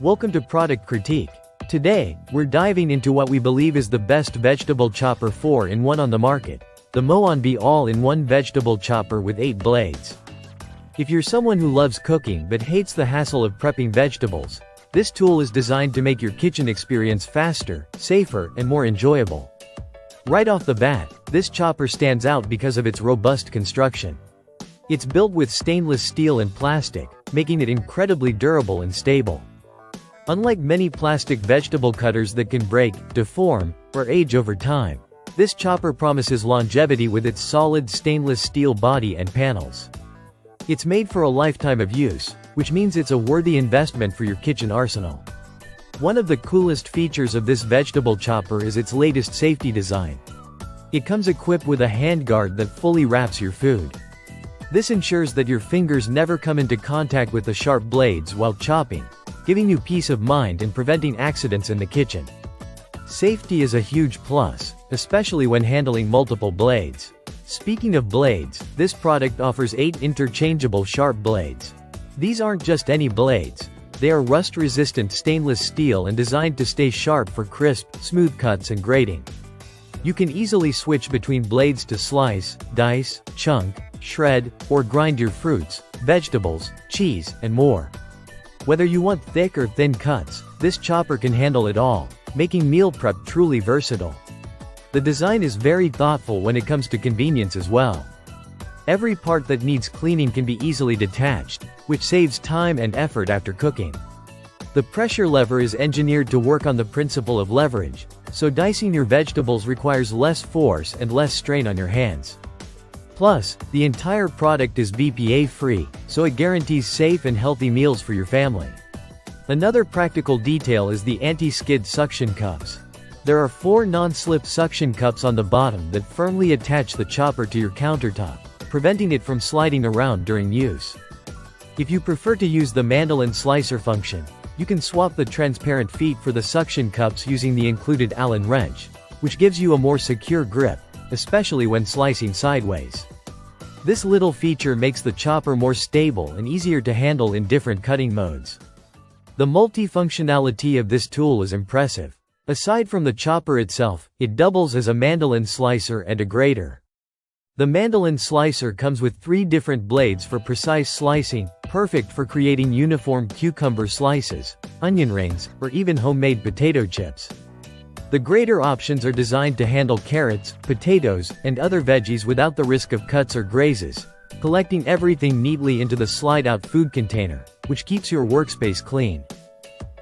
Welcome to Product Critique. Today, we're diving into what we believe is the best vegetable chopper 4-in-1 on the market, the Moeuonb All-in-1 Vegetable Chopper with 8 blades. If you're someone who loves cooking but hates the hassle of prepping vegetables, this tool is designed to make your kitchen experience faster, safer, and more enjoyable. Right off the bat, this chopper stands out because of its robust construction. It's built with stainless steel and plastic, making it incredibly durable and stable. Unlike many plastic vegetable cutters that can break, deform, or age over time, this chopper promises longevity with its solid stainless steel body and panels. It's made for a lifetime of use, which means it's a worthy investment for your kitchen arsenal. One of the coolest features of this vegetable chopper is its latest safety design. It comes equipped with a handguard that fully wraps your food. This ensures that your fingers never come into contact with the sharp blades while chopping, giving you peace of mind and preventing accidents in the kitchen. Safety is a huge plus, especially when handling multiple blades. Speaking of blades, this product offers 8 interchangeable sharp blades. These aren't just any blades. They are rust-resistant stainless steel and designed to stay sharp for crisp, smooth cuts and grating. You can easily switch between blades to slice, dice, chunk, shred, or grind your fruits, vegetables, cheese, and more. Whether you want thick or thin cuts, this chopper can handle it all, making meal prep truly versatile. The design is very thoughtful when it comes to convenience as well. Every part that needs cleaning can be easily detached, which saves time and effort after cooking. The pressure lever is engineered to work on the principle of leverage, so dicing your vegetables requires less force and less strain on your hands. Plus, the entire product is BPA-free, so it guarantees safe and healthy meals for your family. Another practical detail is the anti-skid suction cups. There are 4 non-slip suction cups on the bottom that firmly attach the chopper to your countertop, preventing it from sliding around during use. If you prefer to use the mandolin slicer function, you can swap the transparent feet for the suction cups using the included Allen wrench, which gives you a more secure grip, especially when slicing sideways. This little feature makes the chopper more stable and easier to handle in different cutting modes. The multifunctionality of this tool is impressive. Aside from the chopper itself, it doubles as a mandolin slicer and a grater. The mandolin slicer comes with 3 different blades for precise slicing, perfect for creating uniform cucumber slices, onion rings, or even homemade potato chips. The grater options are designed to handle carrots, potatoes, and other veggies without the risk of cuts or grazes, collecting everything neatly into the slide-out food container, which keeps your workspace clean.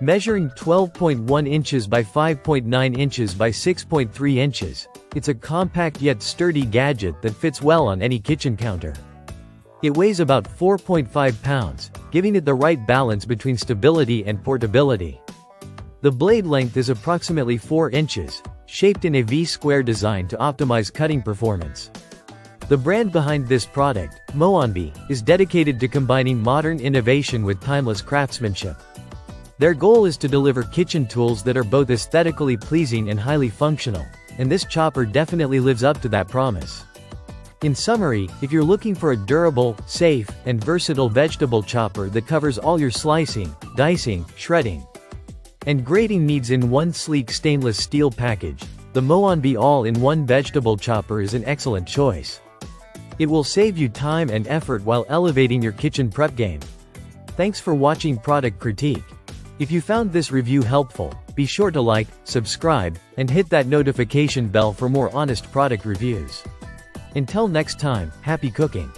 Measuring 12.1 inches by 5.9 inches by 6.3 inches, it's a compact yet sturdy gadget that fits well on any kitchen counter. It weighs about 4.5 pounds, giving it the right balance between stability and portability. The blade length is approximately 4 inches, shaped in a V-square design to optimize cutting performance. The brand behind this product, Moeuonb, is dedicated to combining modern innovation with timeless craftsmanship. Their goal is to deliver kitchen tools that are both aesthetically pleasing and highly functional, and this chopper definitely lives up to that promise. In summary, if you're looking for a durable, safe, and versatile vegetable chopper that covers all your slicing, dicing, shredding, and grating needs in one sleek stainless steel package, the Moeuonb All-in-1 Vegetable Chopper is an excellent choice. It will save you time and effort while elevating your kitchen prep game. Thanks for watching Product Critique. If you found this review helpful, be sure to like, subscribe, and hit that notification bell for more honest product reviews. Until next time, happy cooking!